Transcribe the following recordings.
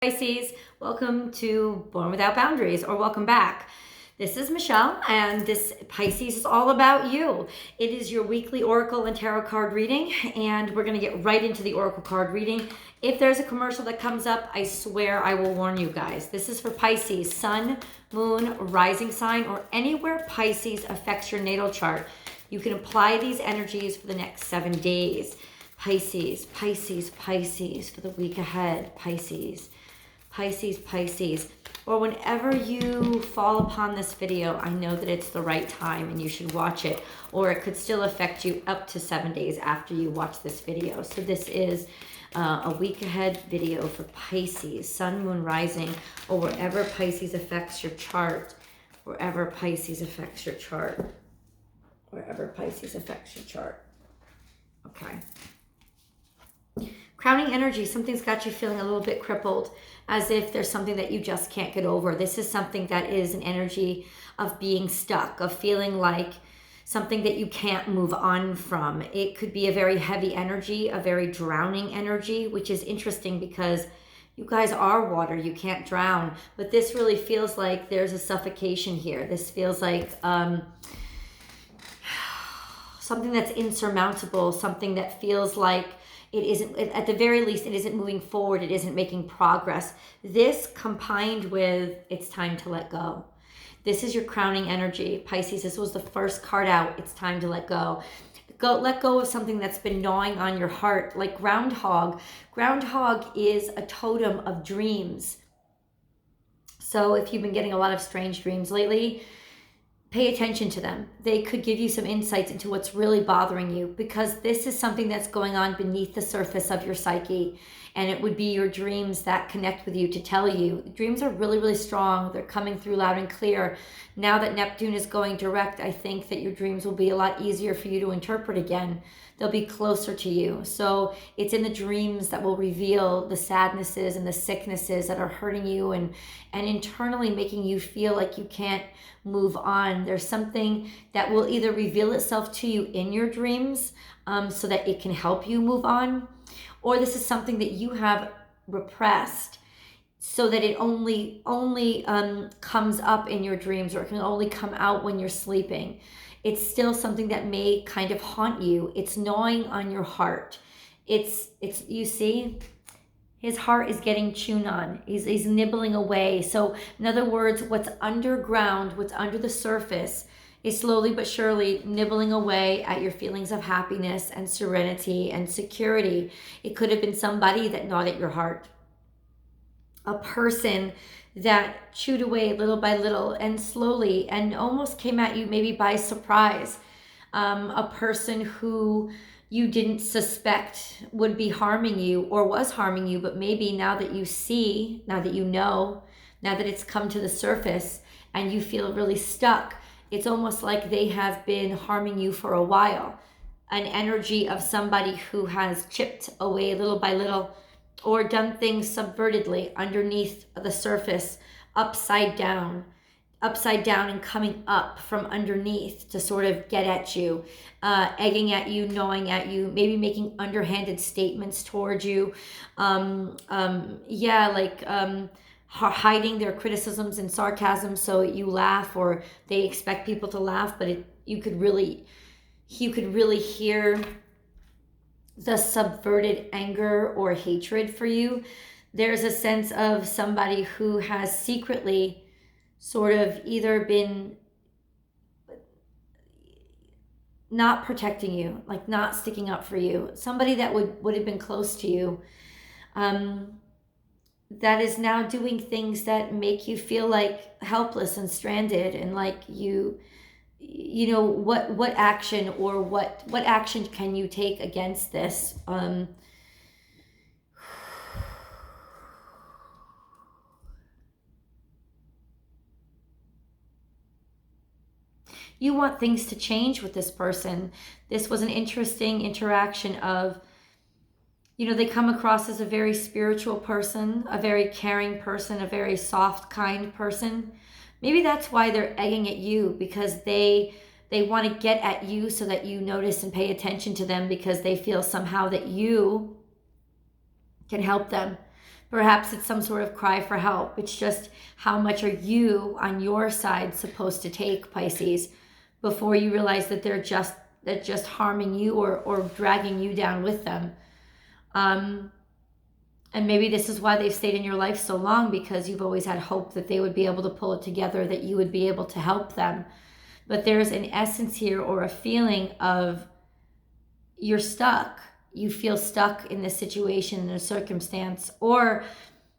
Pisces, welcome to Born Without Boundaries, or welcome back. This is Michelle, and this Pisces is all about you. It is your weekly oracle and tarot card reading, and we're going to get right into the oracle card reading. If there's a commercial that comes up, I swear I will warn you guys. This is for Pisces, sun, moon, rising sign, or anywhere Pisces affects your natal chart. You can apply these energies for the next 7 days. Pisces, Pisces, Pisces for the week ahead. Pisces. Pisces, Pisces, or whenever you fall upon this video, I know that it's the right time and you should watch it, or it could still affect you up to 7 days after you watch this video. So this is a week ahead video for Pisces, sun, moon, rising, or wherever Pisces affects your chart, wherever Pisces affects your chart, wherever Pisces affects your chart. Okay. Crowning energy, something's got you feeling a little bit crippled, as if there's something that you just can't get over. This is something that is an energy of being stuck, of feeling like something that you can't move on from. It could be a very heavy energy, a very drowning energy, which is interesting because you guys are water, you can't drown. But this really feels like there's a suffocation here. This feels like something that's insurmountable, something that feels like it isn't, at the very least, it isn't moving forward. It isn't making progress. This combined with it's time to let go. This is your crowning energy. Pisces, this was the first card out. It's time to let go. Let go of something that's been gnawing on your heart, like groundhog. Groundhog is a totem of dreams. So if you've been getting a lot of strange dreams lately, pay attention to them. They could give you some insights into what's really bothering you, because this is something that's going on beneath the surface of your psyche. And it would be your dreams that connect with you to tell you. Dreams are really, really strong. They're coming through loud and clear. Now that Neptune is going direct, I think that your dreams will be a lot easier for you to interpret again. They'll be closer to you. So it's in the dreams that will reveal the sadnesses and the sicknesses that are hurting you and internally making you feel like you can't move on. There's something that will either reveal itself to you in your dreams so that it can help you move on, or this is something that you have repressed so that it only comes up in your dreams, or it can only come out when you're sleeping. It's still something that may kind of haunt you. It's gnawing on your heart. It's you see, his heart is getting chewed on. He's nibbling away. So in other words, what's underground, what's under the surface, is slowly but surely nibbling away at your feelings of happiness and serenity and security. It could have been somebody that gnawed at your heart. A person that chewed away little by little and slowly and almost came at you maybe by surprise. A person who you didn't suspect would be harming you or was harming you, but maybe now that you see, now that you know, now that it's come to the surface and you feel really stuck, it's almost like they have been harming you for a while. An energy of somebody who has chipped away little by little, or done things subvertedly underneath the surface, upside down and coming up from underneath to sort of get at you, egging at you, gnawing at you, maybe making underhanded statements towards you. Hiding their criticisms and sarcasm so you laugh, or they expect people to laugh, but you could really hear the subverted anger or hatred for you. There's a sense of somebody who has secretly sort of either been not protecting you, like not sticking up for you, somebody that would have been close to you, that is now doing things that make you feel like helpless and stranded, and like you know what action, or what action can you take against this? You want things to change with this person. This was an interesting interaction of, they come across as a very spiritual person, a very caring person, a very soft, kind person. Maybe that's why they're egging at you, because they want to get at you so that you notice and pay attention to them, because they feel somehow that you can help them. Perhaps it's some sort of cry for help. It's just how much are you on your side supposed to take, Pisces, before you realize that they're just harming you or dragging you down with them. And maybe this is why they've stayed in your life so long, because you've always had hope that they would be able to pull it together, that you would be able to help them. But there's an essence here or a feeling of you're stuck. You feel stuck in this situation, in a circumstance, or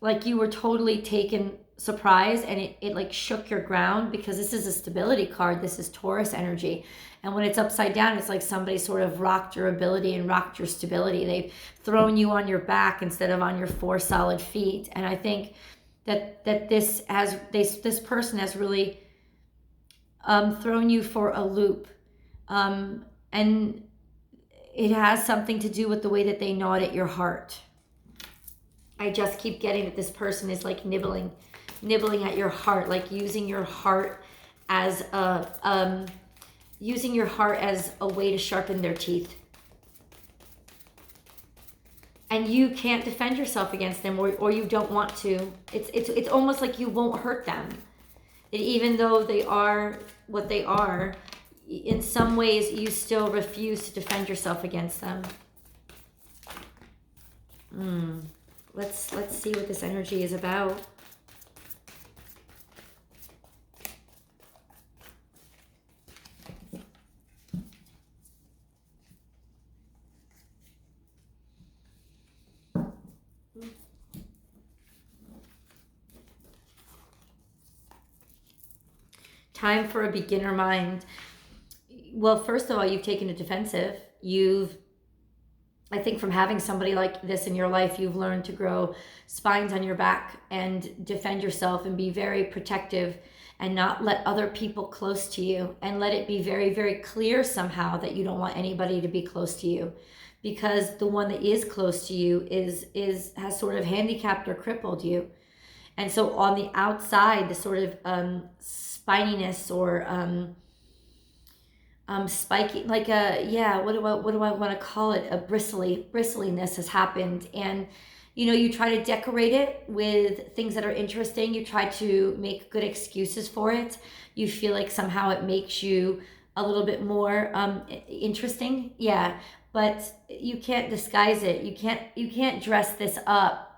like you were totally taken surprise and it like shook your ground, because this is a stability card. This is Taurus energy. And when it's upside down, it's like somebody sort of rocked your ability and rocked your stability. They've thrown you on your back instead of on your 4 solid feet. And I think that this person has really thrown you for a loop. And it has something to do with the way that they gnawed at your heart. I just keep getting that this person is like nibbling at your heart, like using your heart as a way to sharpen their teeth. And you can't defend yourself against them, or you don't want to. It's almost like you won't hurt them. And even though they are what they are, in some ways you still refuse to defend yourself against them. Let's see what this energy is about. Time for a beginner mind. Well, first of all, you've taken a defensive. I think from having somebody like this in your life, you've learned to grow spines on your back and defend yourself and be very protective and not let other people close to you, and let it be very, very clear somehow that you don't want anybody to be close to you, because the one that is close to you has sort of handicapped or crippled you. And so on the outside, the sort of spininess or spiky, like what do I want to call it? A bristliness has happened. And, you try to decorate it with things that are interesting. You try to make good excuses for it. You feel like somehow it makes you a little bit more interesting. Yeah, but you can't disguise it. You can't dress this up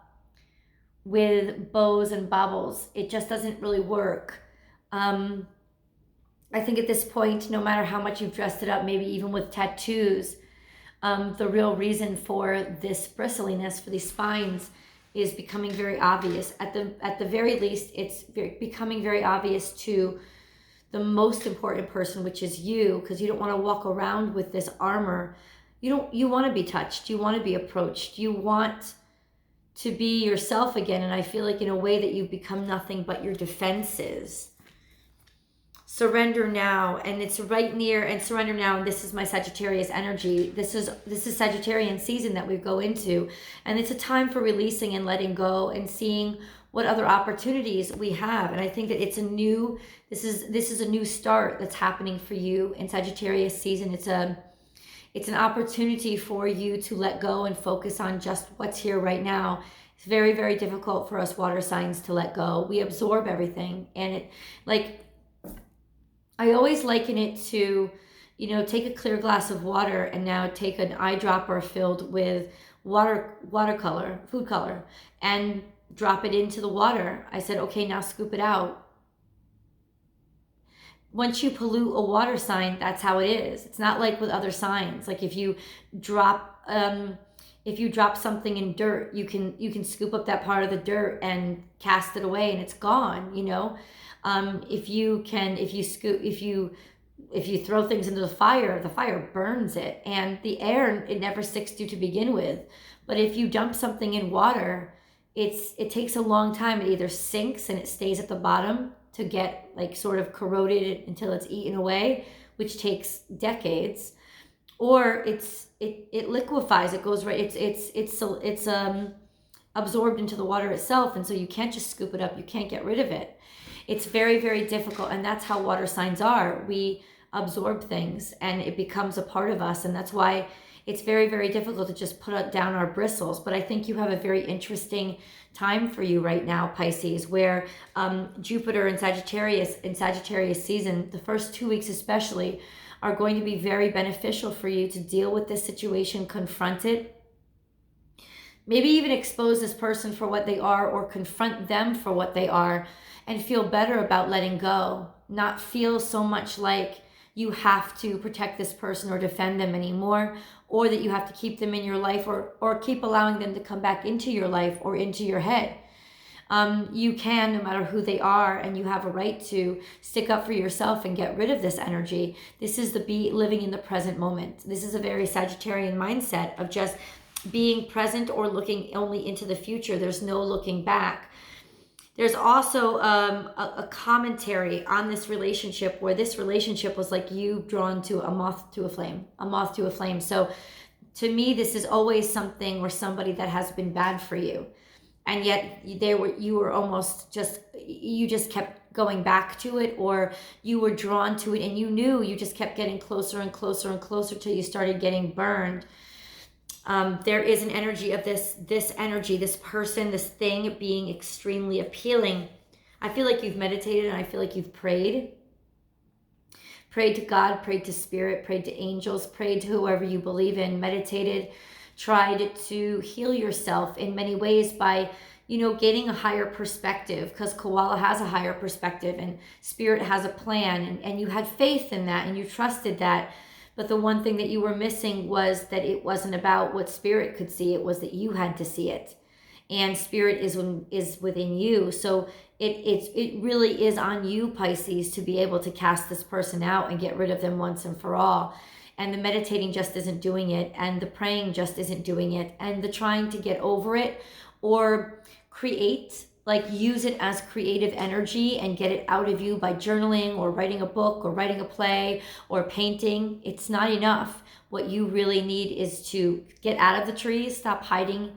with bows and baubles. It just doesn't really work. I think at this point, no matter how much you've dressed it up, maybe even with tattoos, the real reason for this bristliness, for these spines, is becoming very obvious. At the very least, it's becoming very obvious to the most important person, which is you, because you don't want to walk around with this armor. You want to be touched. You want to be approached. You want to be yourself again. And I feel like in a way that you've become nothing but your defenses. Surrender now, and it's right near, and surrender now, and this is my Sagittarius energy. This is Sagittarian season that we go into, and it's a time for releasing and letting go and seeing what other opportunities we have. And I think that this is a new start that's happening for you in Sagittarius season. It's an opportunity for you to let go and focus on just what's here right now. It's very, very difficult for us water signs to let go. We absorb everything, and I always liken it to, take a clear glass of water and now take an eyedropper filled with watercolor, food color, and drop it into the water. I said, okay, now scoop it out. Once you pollute a water sign, that's how it is. It's not like with other signs. Like if you drop something in dirt, you can scoop up that part of the dirt and cast it away, and it's gone. If you throw things into the fire burns it, and the air, it never sticks to to begin with. But if you dump something in water, it takes a long time. It either sinks and it stays at the bottom to get sort of corroded until it's eaten away, which takes decades, or it liquefies. It goes right. It's absorbed into the water itself, and so you can't just scoop it up. You can't get rid of it. It's very, very difficult, and that's how water signs are. We absorb things, and it becomes a part of us, and that's why it's very, very difficult to just put down our bristles. But I think you have a very interesting time for you right now, Pisces, where Jupiter in Sagittarius season, the first 2 weeks especially, are going to be very beneficial for you to deal with this situation, confront it, maybe even expose this person for what they are or confront them for what they are, and feel better about letting go, not feel so much like you have to protect this person or defend them anymore, or that you have to keep them in your life or keep allowing them to come back into your life or into your head. You can, no matter who they are, and you have a right to stick up for yourself and get rid of this energy. This is living in the present moment. This is a very Sagittarian mindset of just being present or looking only into the future. There's no looking back. There's also a commentary on this relationship where this relationship was like you drawn to a moth to a flame. So to me, this is always something or somebody that has been bad for you. And yet you were almost you just kept going back to it, or you were drawn to it and you knew you just kept getting closer and closer and closer till you started getting burned. There is an energy of this energy, this person, this thing being extremely appealing. I feel like you've meditated and I feel like you've prayed to God, prayed to spirit, prayed to angels, prayed to whoever you believe in, meditated, tried to heal yourself in many ways by, gaining a higher perspective, because koala has a higher perspective and spirit has a plan, and you had faith in that and you trusted that. But the one thing that you were missing was that it wasn't about what spirit could see. It was that you had to see it. And spirit is within you. So it really is on you, Pisces, to be able to cast this person out and get rid of them once and for all. And the meditating just isn't doing it. And the praying just isn't doing it. And the trying to get over it or create, like use it as creative energy and get it out of you by journaling or writing a book or writing a play or painting. It's not enough. What you really need is to get out of the trees, stop hiding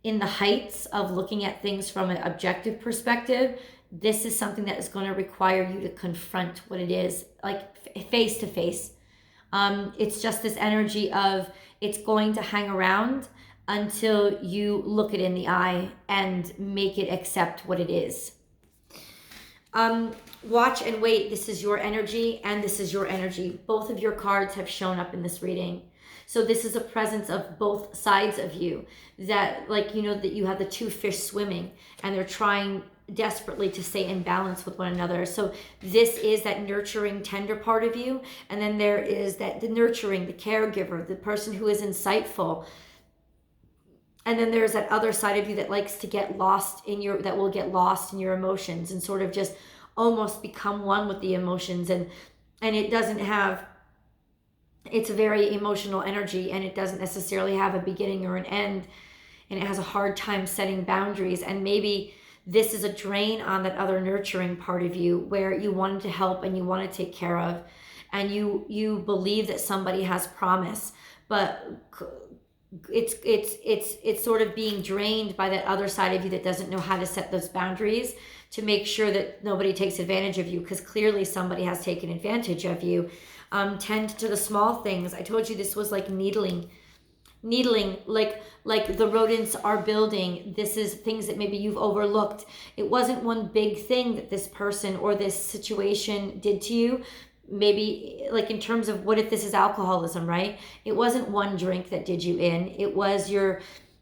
in the heights of looking at things from an objective perspective. This is something that is going to require you to confront what it is, like face to face. It's just this energy of it's going to hang around until you look it in the eye and make it accept what it is. Watch and wait. This is your energy and this is your energy. Both of your cards have shown up in this reading. So this is a presence of both sides of you that, like, that you have the two fish swimming and they're trying desperately to stay in balance with one another. So this is that nurturing, tender part of you. And then there is the nurturing, the caregiver, the person who is insightful. And then there's that other side of you that likes to get lost that will get lost in your emotions and sort of just almost become one with the emotions. And it doesn't have, it's a very emotional energy and it doesn't necessarily have a beginning or an end. And it has a hard time setting boundaries. And maybe this is a drain on that other nurturing part of you where you wanted to help and you want to take care of. And you believe that somebody has promise, but it's sort of being drained by that other side of you that doesn't know how to set those boundaries to make sure that nobody takes advantage of you, because clearly somebody has taken advantage of you. Tend to the small things. I told you this was like needling like the rodents are building. This is things that maybe you've overlooked. It wasn't one big thing that this person or this situation did to you. Maybe like in terms of what if this is alcoholism, right? It wasn't one drink that did you in. It was your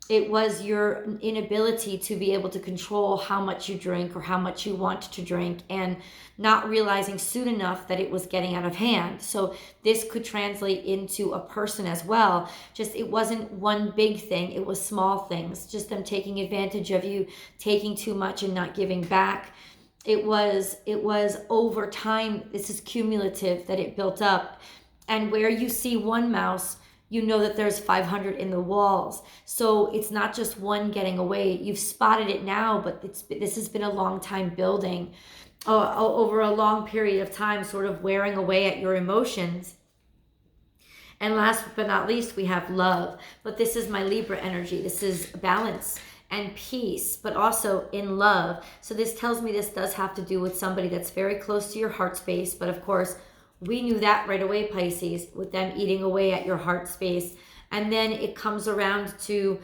inability to be able to control how much you drink or how much you want to drink, and not realizing soon enough that it was getting out of hand. So this could translate into a person as well. Just it wasn't one big thing. It was small things. Just them taking advantage of you, taking too much and not giving back. It was over time. This is cumulative that it built up. And where you see one mouse, you know that there's 500 in the walls. So it's not just one getting away. You've spotted it now, but this has been a long time building, over a long period of time, sort of wearing away at your emotions. And last but not least, we have love. But this is my Libra energy. This is balance and peace, but also in love. So this tells me this does have to do with somebody that's very close to your heart space. But of course, we knew that right away, Pisces, with them eating away at your heart space And then it comes around to,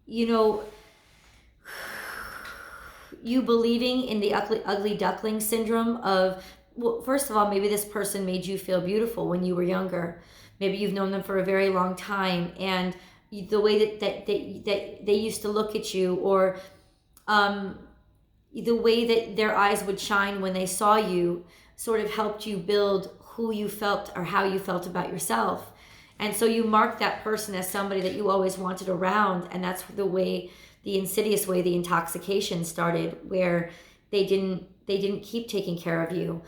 you know, you believing in the ugly duckling syndrome of, well, first of all, maybe this person made you feel beautiful when you were younger. Maybe you've known them for a very long time, and the way that they used to look at you, or the way that their eyes would shine when they saw you, sort of helped you build who you felt or how you felt about yourself. And so you mark that person as somebody that you always wanted around, and that's the way, the insidious way, the intoxication started, where they didn't keep taking care of you.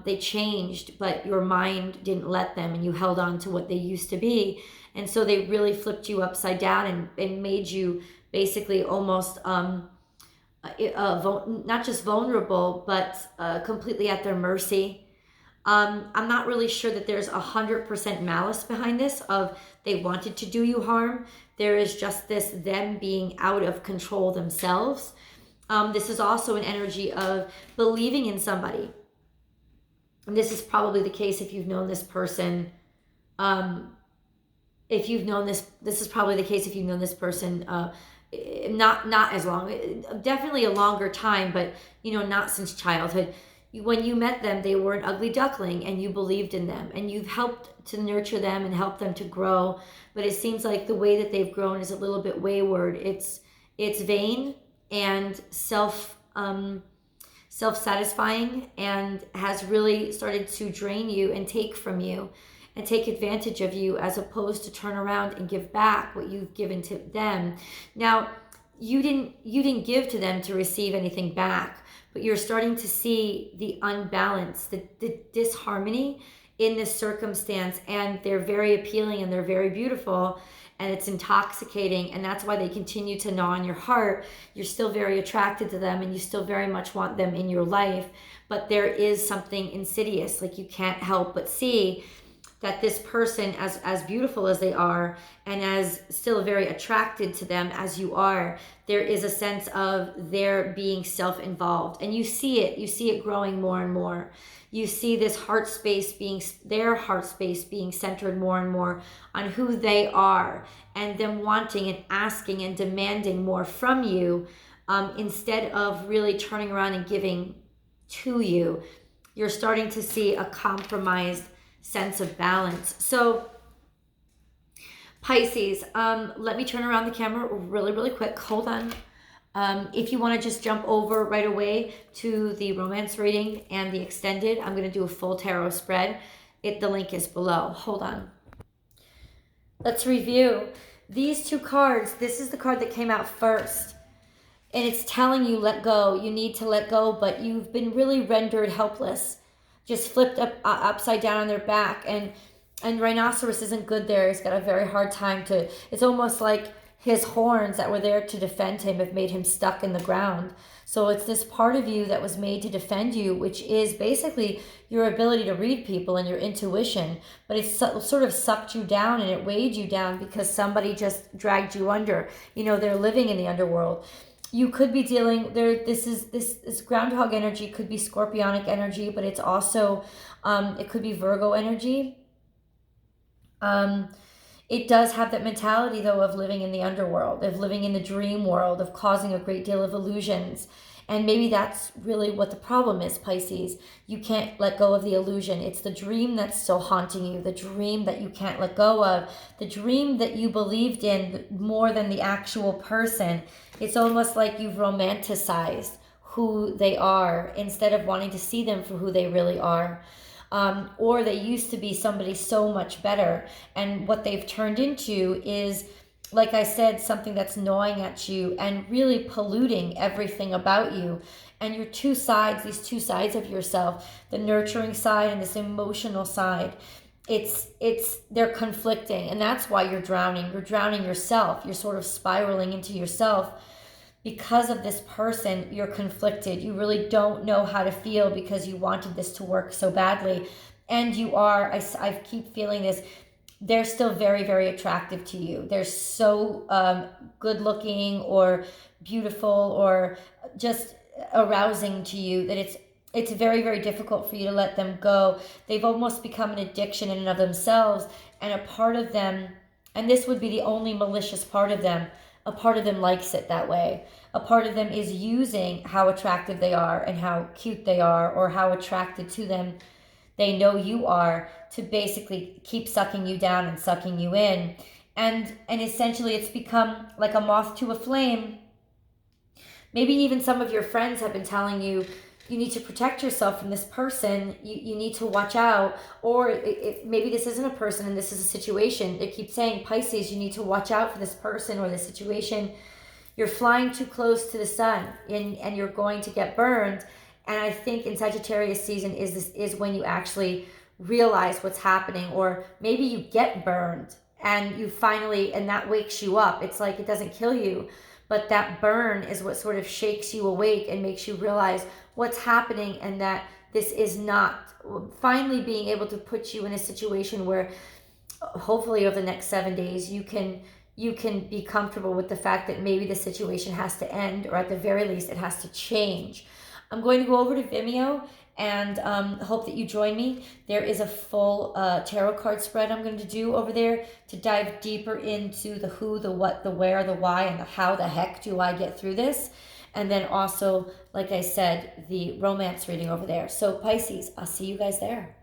They changed, but your mind didn't let them, and you held on to what they used to be. And so they really flipped you upside down and made you basically almost not just vulnerable, but completely at their mercy. I'm not really sure that there's 100% malice behind this of they wanted to do you harm. There is just them being out of control themselves. This is also an energy of believing in somebody. And this is probably the case if you've known this person. This is probably the case if you've known this person, not as long, definitely a longer time, but not since childhood. When you met them, they were an ugly duckling, and you believed in them, and you've helped to nurture them and help them to grow. But it seems like the way that they've grown is a little bit wayward. It's vain and self-satisfying, and has really started to drain you and take from you and take advantage of you, as opposed to turn around and give back what you've given to them. Now, you didn't give to them to receive anything back, but you're starting to see the unbalance, the disharmony in this circumstance, and they're very appealing and they're very beautiful, and it's intoxicating, and that's why they continue to gnaw on your heart. You're still very attracted to them, and you still very much want them in your life, but there is something insidious. Like, you can't help but see that this person, as beautiful as they are, and as still very attracted to them as you are, there is a sense of their being self-involved. And you see it growing more and more. You see this their heart space being centered more and more on who they are, and them wanting and asking and demanding more from you, instead of really turning around and giving to you. You're starting to see a compromised sense of balance. So Pisces, let me turn around the camera really, really quick. Hold on. If you want to just jump over right away to the romance reading and the extended, I'm going to do a full tarot spread. The link is below. Hold on. Let's review these two cards. This is the card that came out first, and it's telling you let go. You need to let go, but you've been really rendered helpless, just flipped upside down on their back. And Rhinoceros isn't good there. He's got a very hard time it's almost like his horns that were there to defend him have made him stuck in the ground. So it's this part of you that was made to defend you, which is basically your ability to read people and your intuition. But it's sort of sucked you down, and it weighed you down because somebody just dragged you under. They're living in the underworld. You could be dealing there. This groundhog energy could be scorpionic energy, but it's also, it could be Virgo energy. It does have that mentality, though, of living in the underworld, of living in the dream world, of causing a great deal of illusions. And maybe that's really what the problem is, Pisces. You can't let go of the illusion. It's the dream that's still haunting you, the dream that you can't let go of, the dream that you believed in more than the actual person. It's almost like you've romanticized who they are instead of wanting to see them for who they really are. Or they used to be somebody so much better, and what they've turned into is, like I said, something that's gnawing at you and really polluting everything about you. And your these two sides of yourself, the nurturing side and this emotional side, they're conflicting, and that's why you're drowning. You're drowning yourself. You're sort of spiraling into yourself. Because of this person, you're conflicted. You really don't know how to feel because you wanted this to work so badly. And you are, I keep feeling this, they're still very, very attractive to you. They're so good looking or beautiful or just arousing to you that it's very, very difficult for you to let them go. They've almost become an addiction in and of themselves. and a part of them, and this would be the only malicious part of them, a part of them likes it that way. A part of them is using how attractive they are and how cute they are, or how attracted to them they know you are, to basically keep sucking you down and sucking you in. And essentially it's become like a moth to a flame. Maybe even some of your friends have been telling you, you need to protect yourself from this person. You need to watch out. Or maybe this isn't a person and this is a situation. They keep saying, Pisces, you need to watch out for this person or this situation. You're flying too close to the sun and you're going to get burned. And I think in Sagittarius season is when you actually realize what's happening, or maybe you get burned and you finally, and that wakes you up. It's like it doesn't kill you, but that burn is what sort of shakes you awake and makes you realize what's happening, and that this is not, finally being able to put you in a situation where hopefully over the next 7 days you can be comfortable with the fact that maybe the situation has to end, or at the very least it has to change. I'm going to go over to Vimeo and hope that you join me. There is a full tarot card spread I'm going to do over there to dive deeper into the who, the what, the where, the why, and the how the heck do I get through this. And then also, like I said, the romance reading over there. So Pisces, I'll see you guys there.